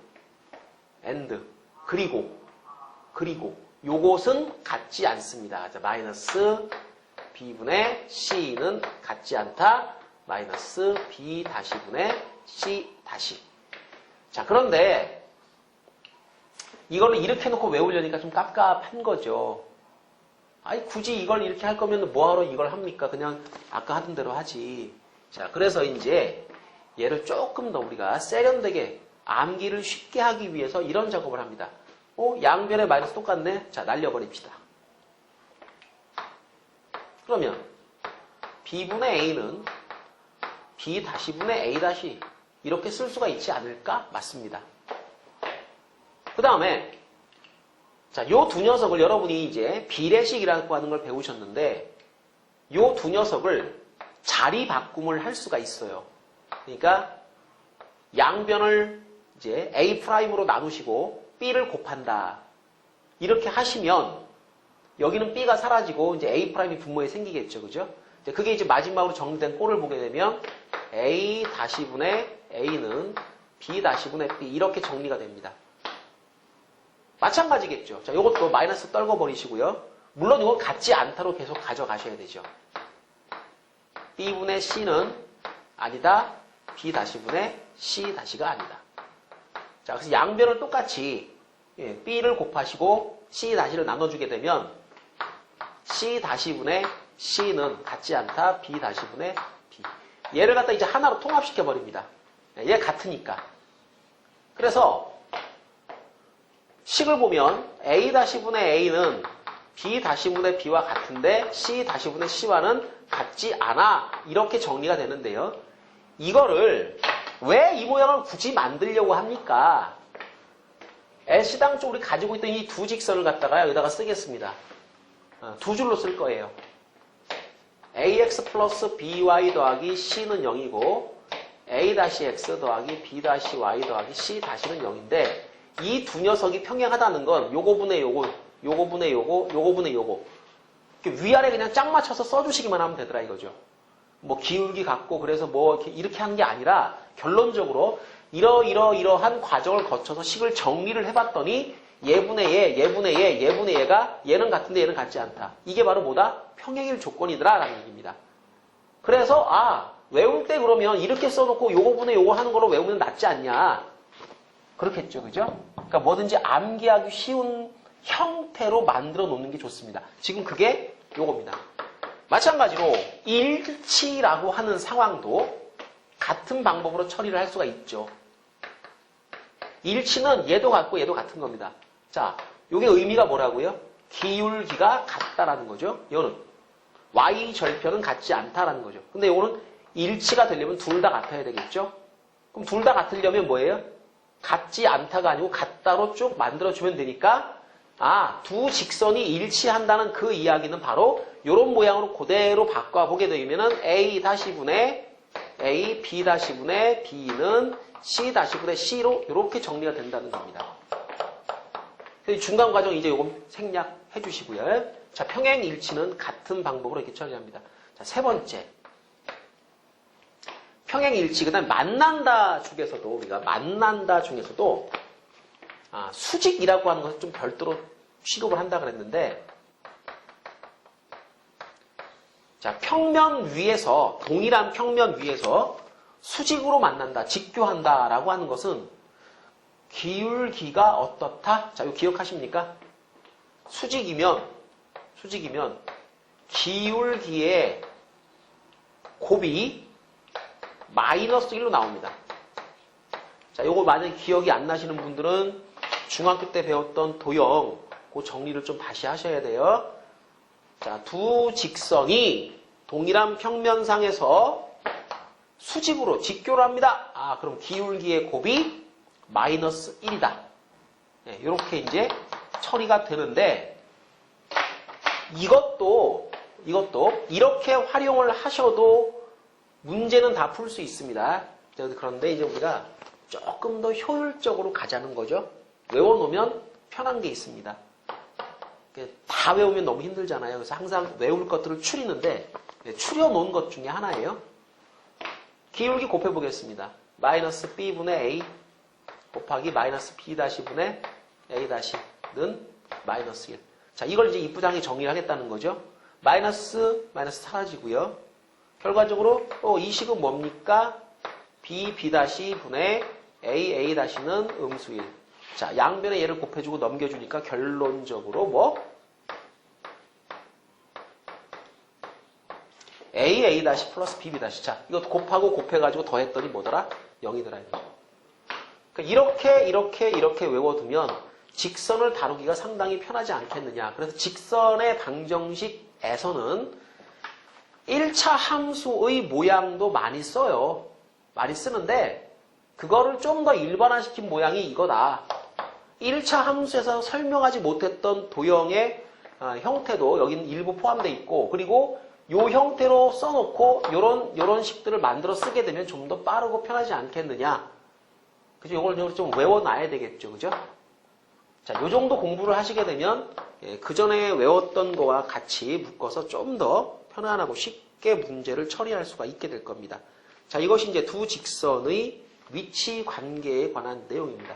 그리고 요것은 같지 않습니다. 자, 마이너스 b분의 c는 같지 않다. 마이너스 b 다시분의 c 다시. 자, 그런데 이걸 이렇게 놓고 외우려니까 좀 깝깝한 거죠. 아니, 굳이 이걸 이렇게 할 거면 뭐하러 이걸 합니까? 그냥 아까 하던 대로 하지. 자, 그래서 이제 얘를 조금 더 우리가 세련되게 암기를 쉽게 하기 위해서 이런 작업을 합니다. 양변의 마이너스 똑같네? 자, 날려버립시다. 그러면 b분의 a는 b 다시분의 a 다시 이렇게 쓸 수가 있지 않을까? 맞습니다. 그 다음에 자, 요 두 녀석을 여러분이 이제 비례식이라고 하는 걸 배우셨는데, 요 두 녀석을 자리 바꿈을 할 수가 있어요. 그러니까 양변을 이제 A'으로 나누시고 B를 곱한다. 이렇게 하시면 여기는 B가 사라지고 이제 A'이 분모에 생기겠죠. 그죠? 그게 이제 마지막으로 정리된 꼴을 보게 되면 A 다시분의 A는 B 다시분의 B 이렇게 정리가 됩니다. 마찬가지겠죠. 자, 요것도 마이너스 떨궈 버리시고요. 물론 이건 같지 않다로 계속 가져가셔야 되죠. B분의 C는 아니다. B 다시분의 C 다시가 아니다. 자, 그래서 양변을 똑같이 B를 곱하시고 C 다시를 나눠주게 되면 C 다시분의 C는 같지 않다. B 다시분의 B. 얘를 갖다 이제 하나로 통합시켜 버립니다. 얘 같으니까. 그래서 식을 보면 A 다시분의 A는 B 다시분의 B와 같은데 C 다시분의 C와는 같지 않아. 이렇게 정리가 되는데요. 이거를 왜 이 모양을 굳이 만들려고 합니까? L시당 쪽 우리 가지고 있던 이 두 직선을 갖다가 여기다가 쓰겠습니다. 두 줄로 쓸 거예요. AX 플러스 BY 더하기 C는 0이고 A-X 더하기 B-Y 더하기 C 다시는 0인데 이 두 녀석이 평행하다는 건 요거분의 요거, 요거분의 요거, 요거분의 요거 위아래 그냥 짝 맞춰서 써주시기만 하면 되더라 이거죠. 뭐 기울기 갖고 그래서 뭐 이렇게 하는 게 아니라 결론적으로 이러한 과정을 거쳐서 식을 정리를 해봤더니 얘분의 얘, 얘분의 얘, 얘분의 얘가 얘는 같은데 얘는 같지 않다. 이게 바로 뭐다? 평행일 조건이더라 라는 얘기입니다. 그래서 외울 때 그러면 이렇게 써놓고 요거분의 요거 하는 거로 외우면 낫지 않냐. 그렇겠죠. 그죠? 그러니까 뭐든지 암기하기 쉬운 형태로 만들어 놓는 게 좋습니다. 지금 그게 요겁니다. 마찬가지로 일치라고 하는 상황도 같은 방법으로 처리를 할 수가 있죠. 일치는 얘도 같고 얘도 같은 겁니다. 자, 요게 의미가 뭐라고요? 기울기가 같다라는 거죠. 이거는 y 절편은 같지 않다라는 거죠. 근데 요거는 일치가 되려면 둘 다 같아야 되겠죠? 그럼 둘 다 같으려면 뭐예요? 같지 않다가 아니고 같다로 쭉 만들어주면 되니까 두 직선이 일치한다는 그 이야기는 바로 이런 모양으로 그대로 바꿔보게 되면은 A-분의 A, B-분의 B는 C-분의 C로 이렇게 정리가 된다는 겁니다. 중간 과정 이제 요거 생략해 주시고요. 자, 평행 일치는 같은 방법으로 이렇게 처리합니다. 자, 세 번째. 평행 일치, 그 다음에 만난다 중에서도, 우리가 만난다 중에서도, 수직이라고 하는 것을 좀 별도로 취급을 한다 그랬는데, 자, 평면 위에서, 동일한 평면 위에서 수직으로 만난다, 직교한다 라고 하는 것은 기울기가 어떻다? 자, 이거 기억하십니까? 수직이면 기울기의 곱이 마이너스 1로 나옵니다. 자, 요거 만약에 기억이 안 나시는 분들은 중학교 때 배웠던 도형, 그 정리를 좀 다시 하셔야 돼요. 자, 두 직선이 동일한 평면상에서 수직으로 직교를 합니다. 그럼 기울기의 곱이 마이너스 1이다. 네, 이렇게 이제 처리가 되는데, 이것도 이렇게 활용을 하셔도 문제는 다 풀 수 있습니다. 그런데 이제 우리가 조금 더 효율적으로 가자는 거죠. 외워놓으면 편한 게 있습니다. 다 외우면 너무 힘들잖아요. 그래서 항상 외울 것들을 추리는데 추려놓은 것 중에 하나예요. 기울기 곱해보겠습니다. 마이너스 B분의 A 곱하기 마이너스 B-분의 A-는 마이너스 1. 자, 이걸 이제 이쁘장하게 정리를 하겠다는 거죠. 마이너스 사라지고요. 결과적으로 이 식은 뭡니까? B-분의 A-는 음수 1. 자, 양변에 얘를 곱해주고 넘겨주니까 결론적으로 뭐? A 플러스 B 자, 이거 곱하고 곱해가지고 더했더니 뭐더라? 0이더라. 그러니까 이렇게 외워두면 직선을 다루기가 상당히 편하지 않겠느냐. 그래서 직선의 방정식에서는 1차 함수의 모양도 많이 써요. 많이 쓰는데 그거를 좀 더 일반화시킨 모양이 이거다. 1차 함수에서 설명하지 못했던 도형의 형태도 여기는 일부 포함되어 있고, 그리고 요 형태로 써놓고 요런 식들을 만들어 쓰게 되면 좀 더 빠르고 편하지 않겠느냐. 그죠? 요걸 좀 외워놔야 되겠죠. 그죠? 자, 요 정도 공부를 하시게 되면 그 전에 외웠던 거와 같이 묶어서 좀 더 편안하고 쉽게 문제를 처리할 수가 있게 될 겁니다. 자, 이것이 이제 두 직선의 위치 관계에 관한 내용입니다.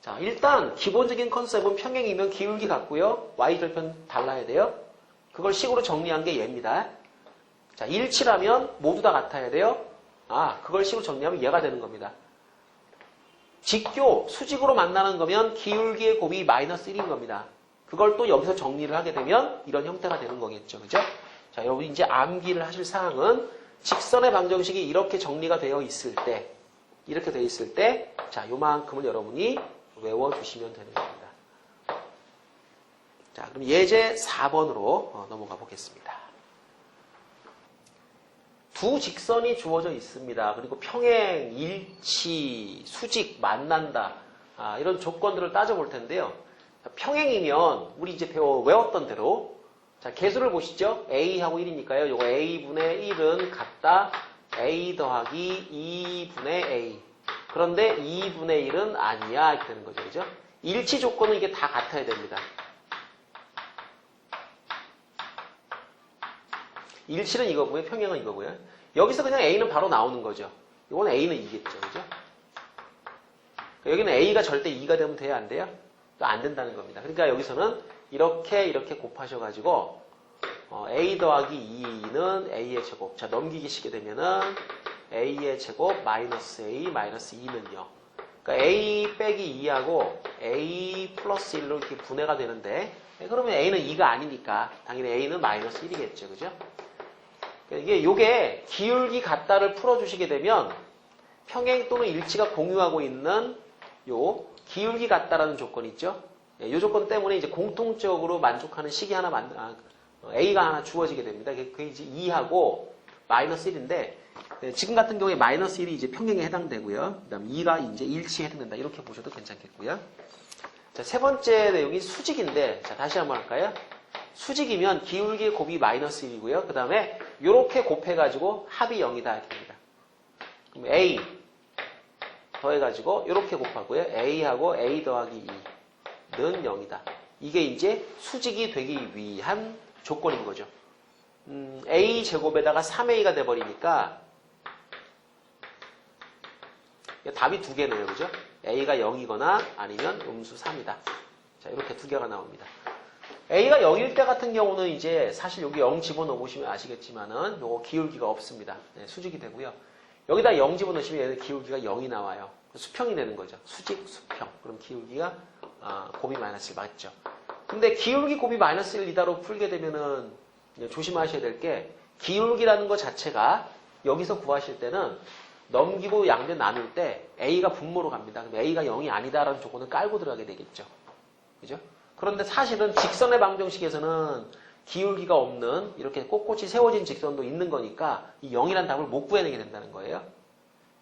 자, 일단 기본적인 컨셉은 평행이면 기울기 같고요. y절편 달라야 돼요. 그걸 식으로 정리한 게 얘입니다. 자, 일치라면 모두 다 같아야 돼요. 그걸 식으로 정리하면 얘가 되는 겁니다. 직교, 수직으로 만나는 거면 기울기의 곱이 마이너스 1인 겁니다. 그걸 또 여기서 정리를 하게 되면 이런 형태가 되는 거겠죠. 그죠? 자, 여러분 이제 암기를 하실 사항은 직선의 방정식이 이렇게 정리가 되어 있을 때, 이렇게 되어 있을 때, 자, 요만큼을 여러분이 외워주시면 되는 겁니다. 자, 그럼 예제 4번으로 넘어가 보겠습니다. 두 직선이 주어져 있습니다. 그리고 평행, 일치, 수직, 만난다. 이런 조건들을 따져볼 텐데요. 평행이면 우리 이제 외웠던 대로, 자, 개수를 보시죠. a하고 1이니까요. 요거 a분의 1은 같다. a 더하기 2분의 a. 그런데 2분의 1은 아니야. 이렇게 되는 거죠. 그죠? 일치 조건은 이게 다 같아야 됩니다. 일치는 이거고요. 평행은 이거고요. 여기서 그냥 a는 바로 나오는 거죠. 이건 a는 2겠죠. 그죠? 여기는 a가 절대 2가 되면 돼야 안 돼요? 또 안 된다는 겁니다. 그러니까 여기서는 이렇게 그곱하셔가지고 a 더하기 2는 a의 제곱. 자, 넘기기 시게 되면은 a의 제곱 마이너스 a 마이너스 2는요. 그러니까 a 빼기 2하고 a 플러스 1로 이렇게 분해가 되는데, 그러면 a는 2가 아니니까 당연히 a는 마이너스 1이겠죠. 그죠? 요게 기울기 같다를 풀어주시게 되면 평행 또는 일치가 공유하고 있는 요 기울기 같다라는 조건이 있죠. 이 조건 때문에 이제 공통적으로 만족하는 식이 하나 A가 하나 주어지게 됩니다. 그게 이제 2하고 마이너스 1인데, 지금 같은 경우에 마이너스 1이 이제 평행에 해당되고요. 그 다음 2가 이제 일치에 해당된다. 이렇게 보셔도 괜찮겠고요. 자, 세 번째 내용이 수직인데, 자, 다시 한번 할까요? 수직이면 기울기의 곱이 마이너스 1이고요. 그 다음에 요렇게 곱해가지고 합이 0이다. 이렇게 됩니다. 그럼 A 더해가지고 요렇게 곱하고요. A하고 A 더하기 2는 0이다. 이게 이제 수직이 되기 위한 조건인 거죠. A 제곱에다가 3A가 돼버리니까 답이 두 개네요. 그죠? A가 0이거나 아니면 음수 3이다. 자, 이렇게 두 개가 나옵니다. A가 0일 때 같은 경우는 이제 사실 여기 0 집어넣으시면 아시겠지만은 요거 기울기가 없습니다. 네, 수직이 되고요. 여기다 0 집어넣으시면 얘는 기울기가 0이 나와요. 수평이 되는 거죠. 수직, 수평. 그럼 기울기가 곱이 마이너스 1 맞죠. 근데 기울기 곱이 마이너스 1 이다로 풀게 되면은 조심하셔야 될 게, 기울기라는 것 자체가 여기서 구하실 때는 넘기고 양변 나눌 때 A가 분모로 갑니다. 그럼 A가 0이 아니다라는 조건을 깔고 들어가게 되겠죠. 그죠? 그런데 사실은 직선의 방정식에서는 기울기가 없는 이렇게 꼿꼿이 세워진 직선도 있는 거니까 이 0이라는 답을 못 구해내게 된다는 거예요.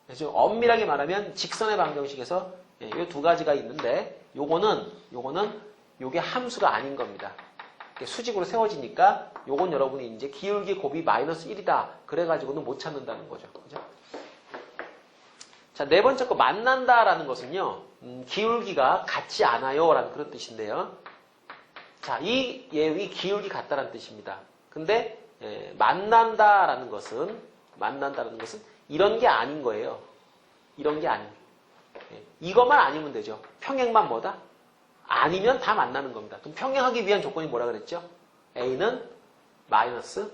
그래서 엄밀하게 말하면 직선의 방정식에서 이 두 가지가 있는데 요게 함수가 아닌 겁니다. 수직으로 세워지니까 요건 여러분이 이제 기울기 곱이 마이너스 1이다. 그래가지고는 못 찾는다는 거죠. 그죠? 자, 네 번째 거 만난다라는 것은요. 기울기가 같지 않아요. 라는 그런 뜻인데요. 자, 이 기울기 같다라는 뜻입니다. 근데 만난다라는 것은 이런 게 아닌 거예요. 이런 게 아닌. 이것만 아니면 되죠. 평행만 뭐다? 아니면 다 만나는 겁니다. 그럼 평행하기 위한 조건이 뭐라 그랬죠? A는 마이너스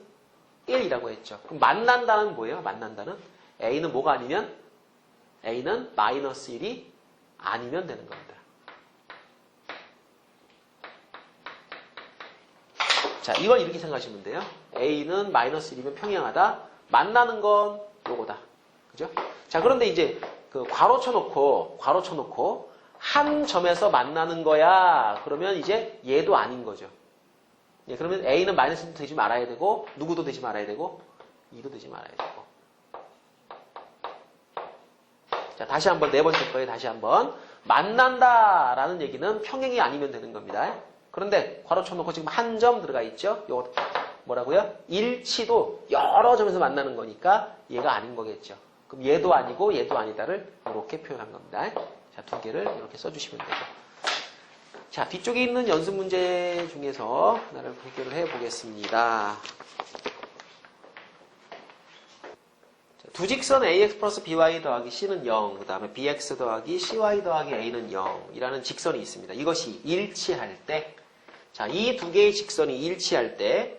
1이라고 했죠. 그럼 만난다는 뭐예요? 만난다는 A는 뭐가 아니면? A는 마이너스 1이 아니면 되는 겁니다. 자, 이걸 이렇게 생각하시면 돼요. A는 마이너스 1이면 평행하다. 만나는 건 요거다. 그죠? 자, 그런데 이제 괄호 쳐놓고 한 점에서 만나는 거야. 그러면 이제 얘도 아닌 거죠. 예, 그러면 A는 마이너스 1도 되지 말아야 되고, 누구도 되지 말아야 되고, 2도 되지 말아야 되고. 자, 다시 한번 네 번째 거에 다시 한번 만난다라는 얘기는 평행이 아니면 되는 겁니다. 그런데 괄호 쳐놓고 지금 한 점 들어가 있죠? 요거 뭐라고요? 일치도 여러 점에서 만나는 거니까 얘가 아닌 거겠죠. 그럼 얘도 아니고 얘도 아니다를 이렇게 표현한 겁니다. 자, 두 개를 이렇게 써주시면 되죠. 자, 뒤쪽에 있는 연습 문제 중에서 하나를 해결을 해 보겠습니다. 두 직선 ax 플러스 by 더하기 c는 0, 그 다음에 bx 더하기 cy 더하기 a는 0 이라는 직선이 있습니다. 이것이 일치할 때, 자, 이 두 개의 직선이 일치할 때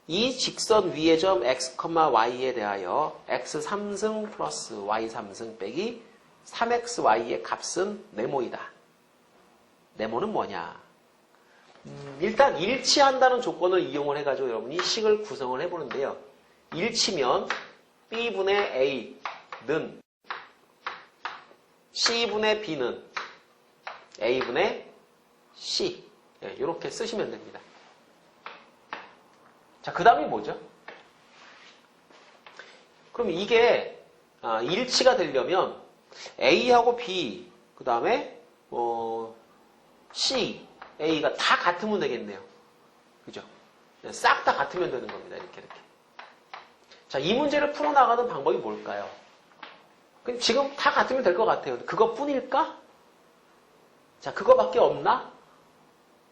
이 직선 위의 점 x, y에 대하여 x 3승 플러스 y 3승 빼기 3xy의 값은 네모이다. 네모는 뭐냐? 일단 일치한다는 조건을 이용을 해가지고 여러분이 식을 구성을 해보는데요. 일치면 b분의 a는 c분의 b는 a분의 c 이렇게 쓰시면 됩니다. 자, 그 다음이 뭐죠? 그럼 이게 일치가 되려면 a하고 b 그 다음에 c, a가 다 같으면 되겠네요. 그죠? 싹 다 같으면 되는 겁니다. 이렇게. 자, 이 문제를 풀어나가는 방법이 뭘까요? 지금 다 같으면 될 것 같아요. 그것뿐일까? 자, 그거밖에 없나?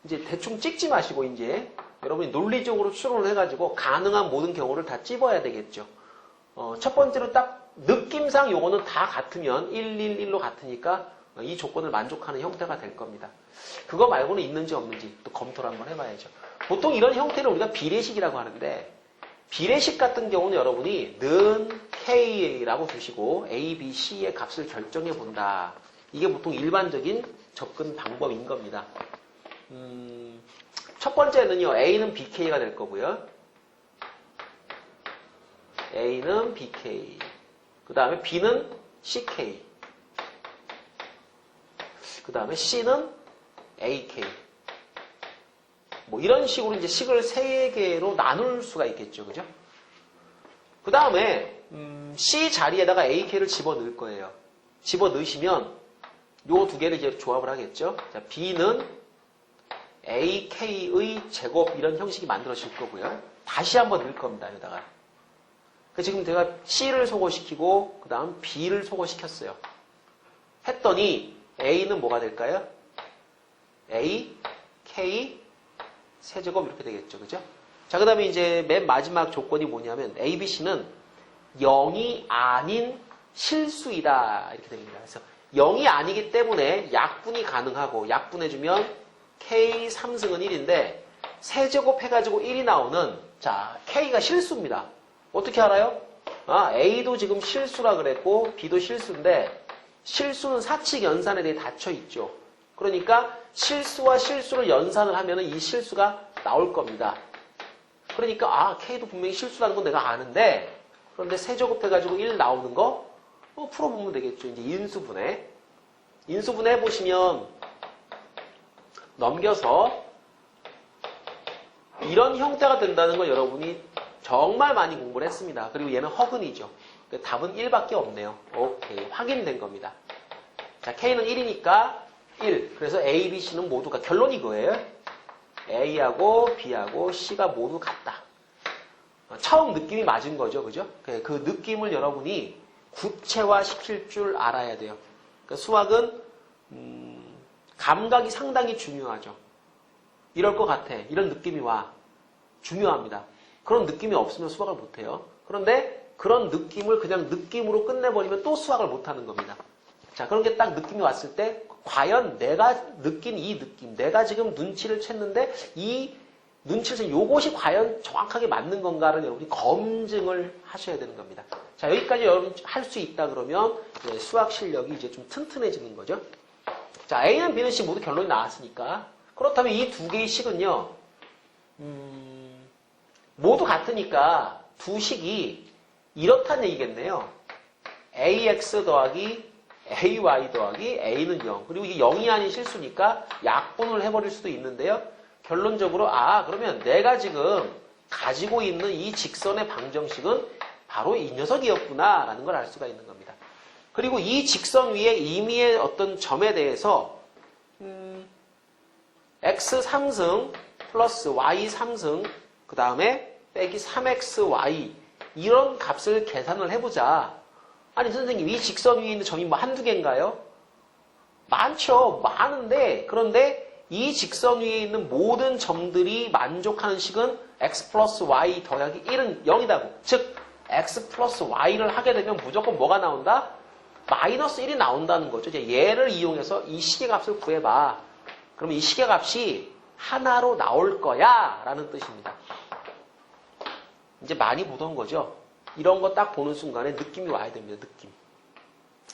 이제 대충 찍지 마시고 이제 여러분이 논리적으로 추론을 해가지고 가능한 모든 경우를 다 찝어야 되겠죠. 첫 번째로 딱 느낌상 요거는 다 같으면 1, 1, 1로 같으니까 이 조건을 만족하는 형태가 될 겁니다. 그거 말고는 있는지 없는지 또 검토를 한번 해봐야죠. 보통 이런 형태를 우리가 비례식이라고 하는데 비례식 같은 경우는 여러분이 는 K라고 두시고 A, B, C의 값을 결정해 본다. 이게 보통 일반적인 접근 방법인 겁니다. 첫 번째는요. A는 BK가 될 거고요. A는 BK. 그 다음에 B는 CK. 그 다음에 C는 AK. 뭐 이런 식으로 이제 식을 세 개로 나눌 수가 있겠죠. 그죠? 그 다음에 C 자리에다가 AK를 집어넣을 거예요. 집어넣으시면 요 두 개를 이제 조합을 하겠죠. 자, B는 AK의 제곱 이런 형식이 만들어질 거고요. 다시 한번 넣을 겁니다. 여기다가. 지금 제가 C를 소거시키고 그 다음 B를 소거시켰어요. 했더니 A는 뭐가 될까요? A, K, 세제곱 이렇게 되겠죠. 그죠? 자, 그 다음에 이제 맨 마지막 조건이 뭐냐면 A, B, C는 0이 아닌 실수이다. 이렇게 됩니다. 그래서 0이 아니기 때문에 약분이 가능하고 약분해주면 K 3승은 1인데 세제곱 해가지고 1이 나오는 자 K가 실수입니다. 어떻게 알아요? A도 지금 실수라 그랬고 B도 실수인데 실수는 사칙 연산에 대해 닫혀 있죠. 그러니까 실수와 실수를 연산을 하면 이 실수가 나올 겁니다. 그러니까 K도 분명히 실수라는 건 내가 아는데 그런데 세제곱 해가지고 1 나오는 거 풀어보면 되겠죠. 이제 인수분해. 인수분해 해보시면 넘겨서 이런 형태가 된다는 걸 여러분이 정말 많이 공부를 했습니다. 그리고 얘는 허근이죠. 답은 1밖에 없네요. 오케이. 확인된 겁니다. 자, K는 1이니까 1. 그래서 A, B, C는 모두가 결론이 그거예요. A하고 B하고 C가 모두 같다. 처음 느낌이 맞은 거죠. 그죠? 그 느낌을 여러분이 구체화 시킬 줄 알아야 돼요. 그러니까 수학은 감각이 상당히 중요하죠. 이럴 것 같아. 이런 느낌이 와. 중요합니다. 그런 느낌이 없으면 수학을 못해요. 그런데 그런 느낌을 그냥 느낌으로 끝내버리면 또 수학을 못하는 겁니다. 자, 그런 게 딱 느낌이 왔을 때 과연 내가 느낀 이 느낌, 내가 지금 눈치를 챘는데 이 눈치를 요것이 과연 정확하게 맞는 건가를 여러분이 검증을 하셔야 되는 겁니다. 자, 여기까지 여러분 할 수 있다 그러면 수학 실력이 이제 좀 튼튼해지는 거죠. 자, A는 B는 C 모두 결론이 나왔으니까 그렇다면 이 두 개의 식은요 모두 같으니까 두 식이 이렇다는 얘기겠네요. AX 더하기 AY 더하기 A는 0. 그리고 이게 0이 아닌 실수니까 약분을 해버릴 수도 있는데요. 결론적으로 그러면 내가 지금 가지고 있는 이 직선의 방정식은 바로 이 녀석이었구나 라는 걸 알 수가 있는 겁니다. 그리고 이 직선 위에 임의의 어떤 점에 대해서 x 3승 플러스 y 3승 그 다음에 빼기 3xy 이런 값을 계산을 해보자. 아니 선생님 이 직선 위에 있는 점이 뭐 한두 개인가요? 많죠. 많은데 그런데 이 직선 위에 있는 모든 점들이 만족하는 식은 x 플러스 y 더하기 1은 0이다고. 즉 x 플러스 y를 하게 되면 무조건 뭐가 나온다? 마이너스 1이 나온다는 거죠. 이제 얘를 이용해서 이 시계값을 구해봐. 그러면 이 시계값이 하나로 나올 거야 라는 뜻입니다. 이제 많이 보던 거죠. 이런 거 딱 보는 순간에 느낌이 와야 됩니다. 느낌.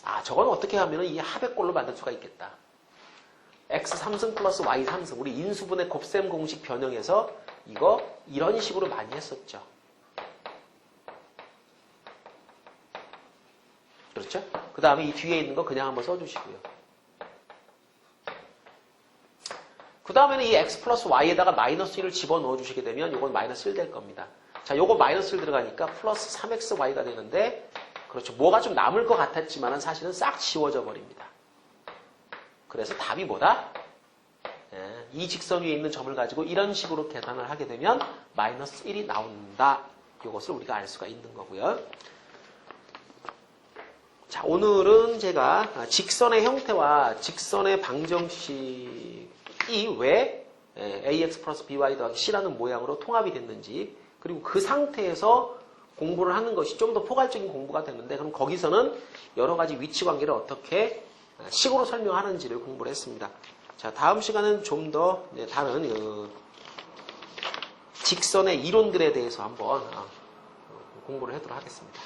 아, 저건 어떻게 하면 이 합의꼴로 만들 수가 있겠다. x 3승 플러스 y 3승. 우리 인수분해 곱셈 공식 변형해서 이거 이런 식으로 많이 했었죠. 그렇죠? 그 다음에 이 뒤에 있는 거 그냥 한번 써주시고요. 그 다음에는 이 x 플러스 y에다가 마이너스 1을 집어넣어 주시게 되면 이건 마이너스 1 될 겁니다. 자, 요거 마이너스 1 들어가니까 플러스 3xy가 되는데 그렇죠. 뭐가 좀 남을 것 같았지만 사실은 싹 지워져 버립니다. 그래서 답이 뭐다? 이 직선 위에 있는 점을 가지고 이런 식으로 계산을 하게 되면 마이너스 1이 나온다. 이것을 우리가 알 수가 있는 거고요. 자, 오늘은 제가 직선의 형태와 직선의 방정식이 왜 ax 플러스 by 더하기 c라는 모양으로 통합이 됐는지 그리고 그 상태에서 공부를 하는 것이 좀 더 포괄적인 공부가 되는데 그럼 거기서는 여러 가지 위치 관계를 어떻게 식으로 설명하는지를 공부를 했습니다. 자, 다음 시간은 좀 더 다른 직선의 이론들에 대해서 한번 공부를 하도록 하겠습니다.